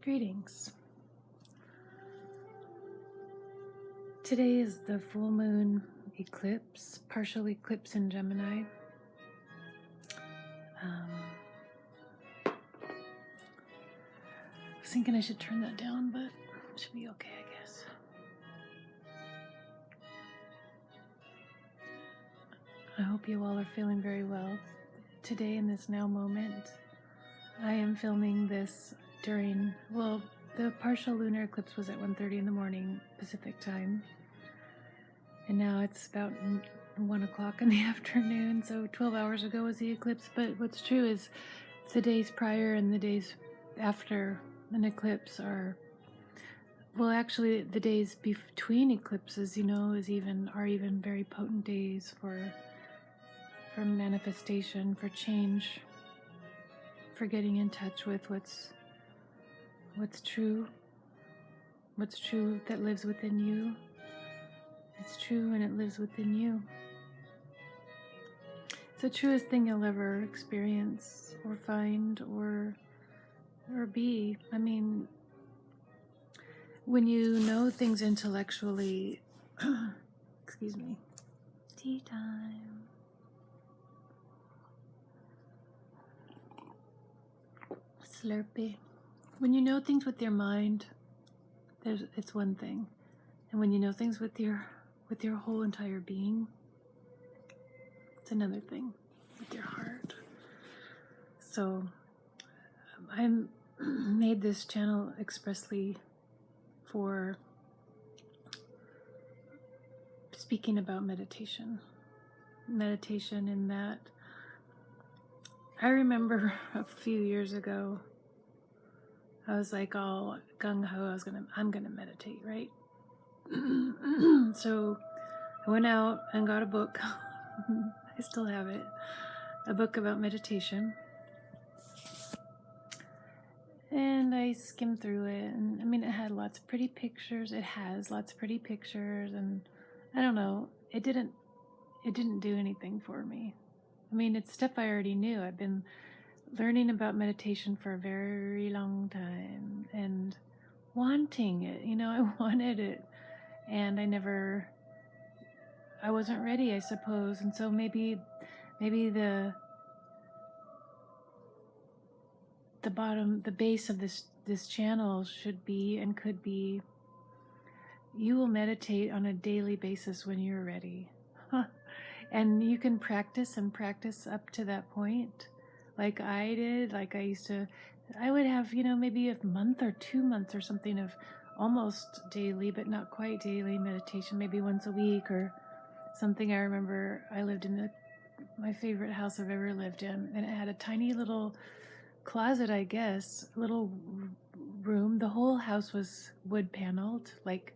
Greetings. Today is the full moon eclipse, partial eclipse in Gemini. I was thinking I should turn that down, but it should be okay, I guess. I hope you all are feeling very well. Today, in this now moment, I am filming this during, the partial lunar eclipse was at 1:30 in the morning Pacific time. And now it's about 1 o'clock in the afternoon, so 12 hours ago was the eclipse. But what's true is the days prior and the days after an eclipse are, actually the days between eclipses, are even very potent days for manifestation, for change, for getting in touch with what's true that lives within you. It's true and it lives within you. It's the truest thing you'll ever experience or find or be. I mean, when you know things intellectually, excuse me, tea time. Slurpee. When you know things with your mind, it's one thing. And when you know things with your whole entire being, it's another thing, with your heart. So I made this channel expressly for speaking about meditation. Meditation in that I remember a few years ago, I was like all gung-ho, I'm gonna meditate, right? So I went out and got a book. I still have it. A book about meditation. And I skimmed through it, and I mean, it had lots of pretty pictures. It has lots of pretty pictures, and I don't know, it didn't do anything for me. I mean, it's stuff I already knew. I've been learning about meditation for a very long time and wanting it, I wanted it. And I wasn't ready, I suppose. And so maybe the base of this channel should be and could be, you will meditate on a daily basis when you're ready. And you can practice up to that point. Like I did, I would have, maybe a month or 2 months or something of almost daily, but not quite daily meditation, maybe once a week or something. I remember I lived in my favorite house I've ever lived in, and it had a tiny little closet, I guess, little room. The whole house was wood paneled, like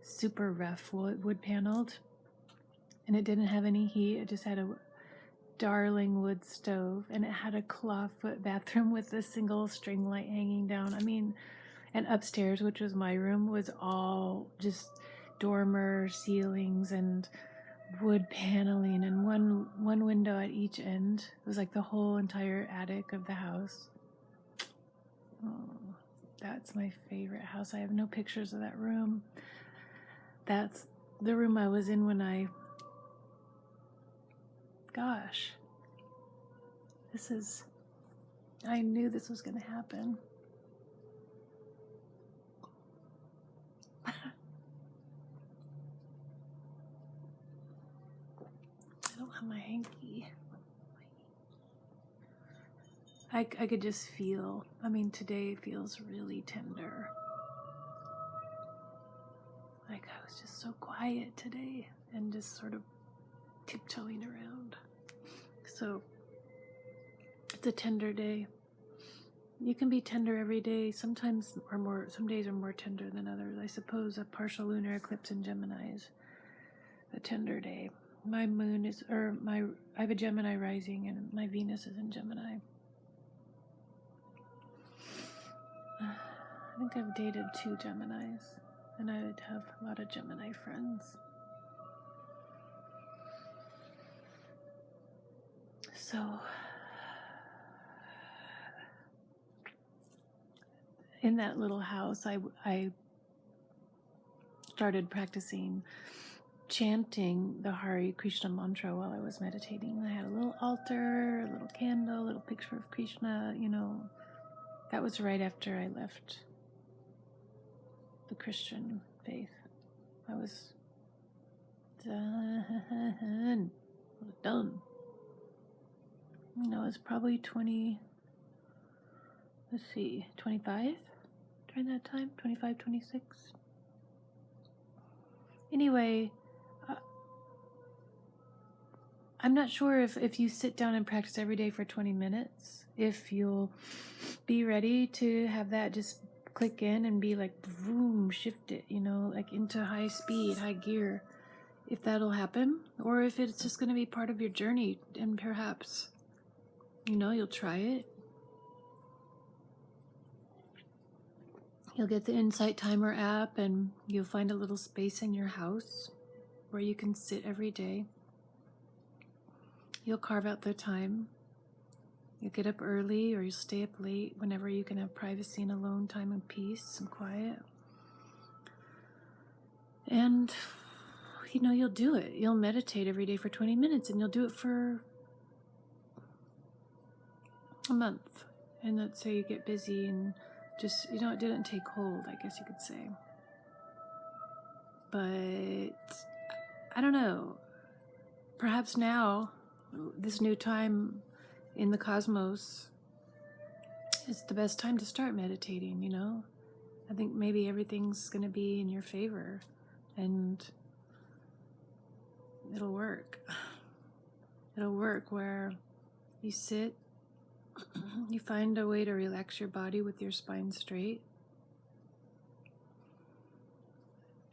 super rough wood paneled, and it didn't have any heat. It just had a darling wood stove, and it had a clawfoot bathroom with a single string light hanging down. I mean, and upstairs, which was my room, was all just dormer ceilings and wood paneling, and one window at each end. It was like the whole entire attic of the house. Oh, that's my favorite house. I have no pictures of that room. That's the room I was in when I knew this was going to happen. I don't have my hanky. I could just feel, today feels really tender. Like I was just so quiet today and just sort of tiptoeing around. So it's a tender day. You can be tender every day. Some days are more tender than others. I suppose a partial lunar eclipse in Gemini is a tender day. My moon is, I have a Gemini rising, and my Venus is in Gemini. I think I've dated 2 Geminis, and I would have a lot of Gemini friends. So in that little house, I started practicing chanting the Hare Krishna mantra while I was meditating. I had a little altar, a little candle, a little picture of Krishna, That was right after I left the Christian faith. I was done. It's probably 25 during that time, 25, 26. Anyway, I'm not sure if you sit down and practice every day for 20 minutes, if you'll be ready to have that just click in and be like, boom, shift it, like into high speed, high gear, if that'll happen, or if it's just going to be part of your journey, and perhaps, you'll try it. You'll get the Insight Timer app and you'll find a little space in your house where you can sit every day. You'll carve out the time. You'll get up early or you'll stay up late whenever you can have privacy and alone time and peace and quiet. And, you'll do it. You'll meditate every day for 20 minutes and you'll do it for a month. And let's say you get busy and just, it didn't take hold, I guess you could say. But, I don't know. Perhaps now, this new time in the cosmos, it's the best time to start meditating, I think maybe everything's going to be in your favor and it'll work. It'll work where you sit, you find a way to relax your body with your spine straight,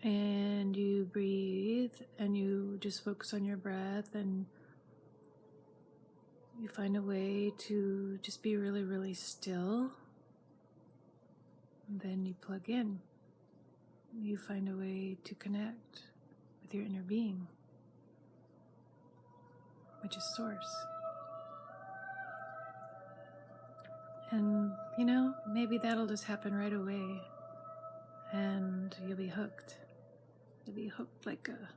and you breathe and you just focus on your breath, and you find a way to just be really, really still. And then you plug in. You find a way to connect with your inner being, which is Source. And, maybe that'll just happen right away. And you'll be hooked. You'll be hooked like a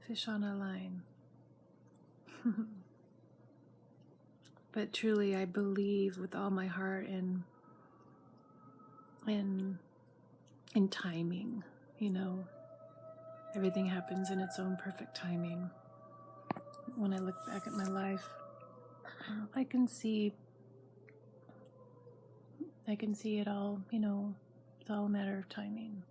fish on a line. But truly, I believe with all my heart in timing, everything happens in its own perfect timing. When I look back at my life, I can see it all, it's all a matter of timing.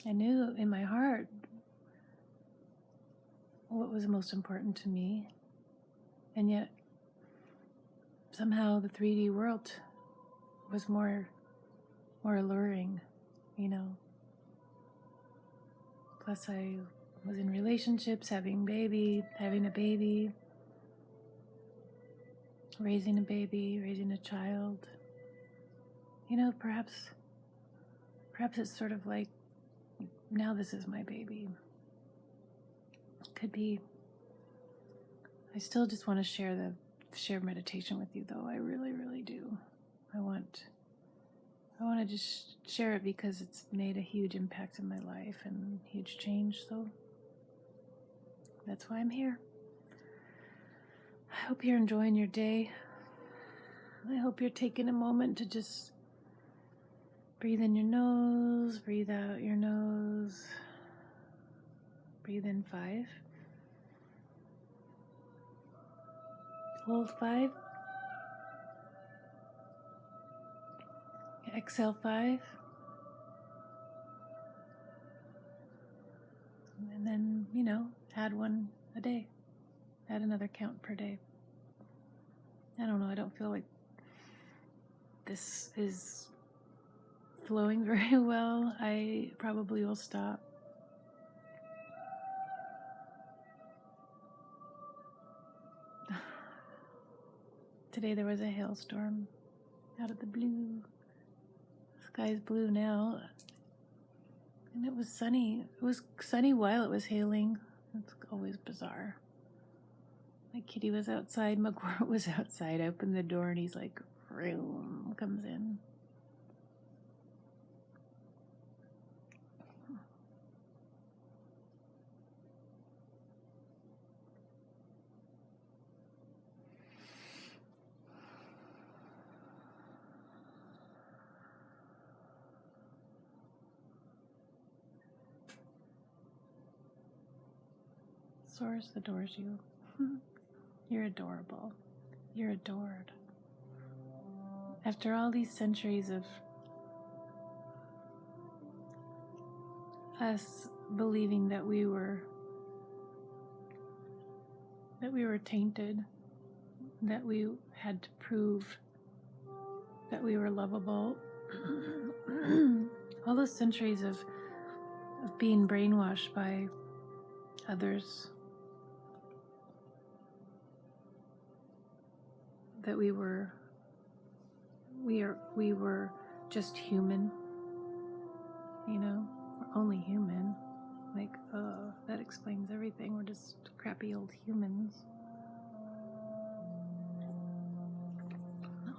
I knew in my heart what was most important to me, and yet somehow the 3D world was more alluring, Plus I was in relationships, having a baby, raising a baby, raising a child. Perhaps it's sort of like, now this is my baby. Could be. I still just want to share meditation with you, though. I really, really do. I want to just share it because it's made a huge impact in my life and huge change. So that's why I'm here. I hope you're enjoying your day. I hope you're taking a moment to just breathe in your nose, breathe out your nose. Breathe in 5. Hold 5. Exhale 5. And then, add one a day. Add another count per day. I don't know, I don't feel like this is flowing very well. I probably will stop. Today there was a hailstorm out of the blue. The sky's blue now. And it was sunny. It was sunny while it was hailing. It's always bizarre. My kitty was outside, McCourt was outside. I opened the door and he's like, vroom, comes in. Source adores you. You're adorable. You're adored. After all these centuries of us believing that we were tainted, that we had to prove that we were lovable, all those centuries of being brainwashed by others, that we were just human, we're only human. Like, that explains everything. We're just crappy old humans.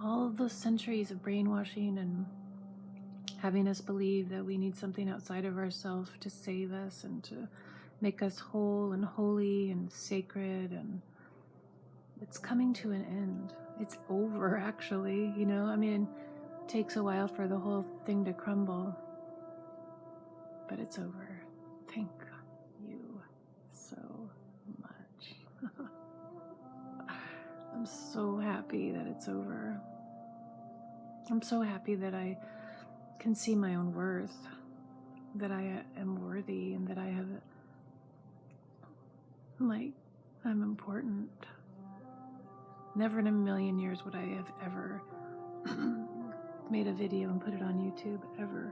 All of those centuries of brainwashing and having us believe that we need something outside of ourselves to save us and to make us whole and holy and sacred, and it's coming to an end. It's over, actually, it takes a while for the whole thing to crumble, but it's over. Thank you so much. I'm so happy that it's over. I'm so happy that I can see my own worth, that I am worthy, and that I'm important. Never in a million years would I have ever made a video and put it on YouTube, ever.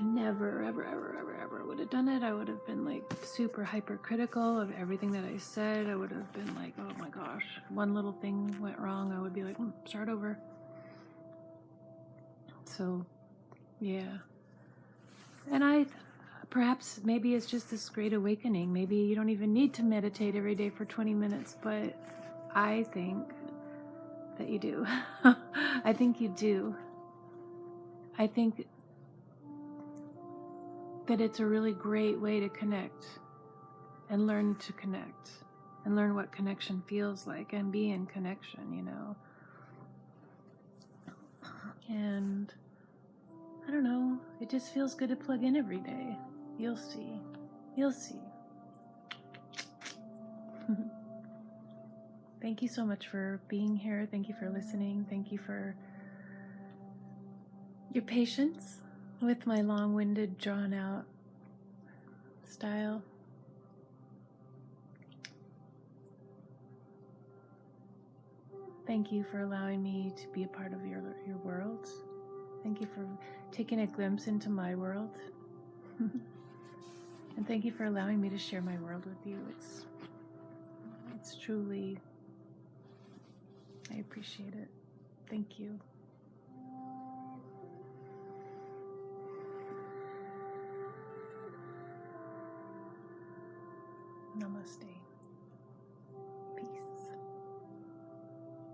Never, ever would have done it. I would have been like super hypercritical of everything that I said. I would have been like, oh my gosh, one little thing went wrong, I would be like, start over. So, yeah. And perhaps maybe it's just this great awakening. Maybe you don't even need to meditate every day for 20 minutes, but I think that you do. I think you do. I think that it's a really great way to connect and learn to connect and learn what connection feels like and be in connection, And I don't know, it just feels good to plug in every day. You'll see. You'll see. Thank you so much for being here. Thank you for listening. Thank you for your patience with my long-winded, drawn-out style. Thank you for allowing me to be a part of your world. Thank you for taking a glimpse into my world. And thank you for allowing me to share my world with you. It's truly, I appreciate it. Thank you. Namaste.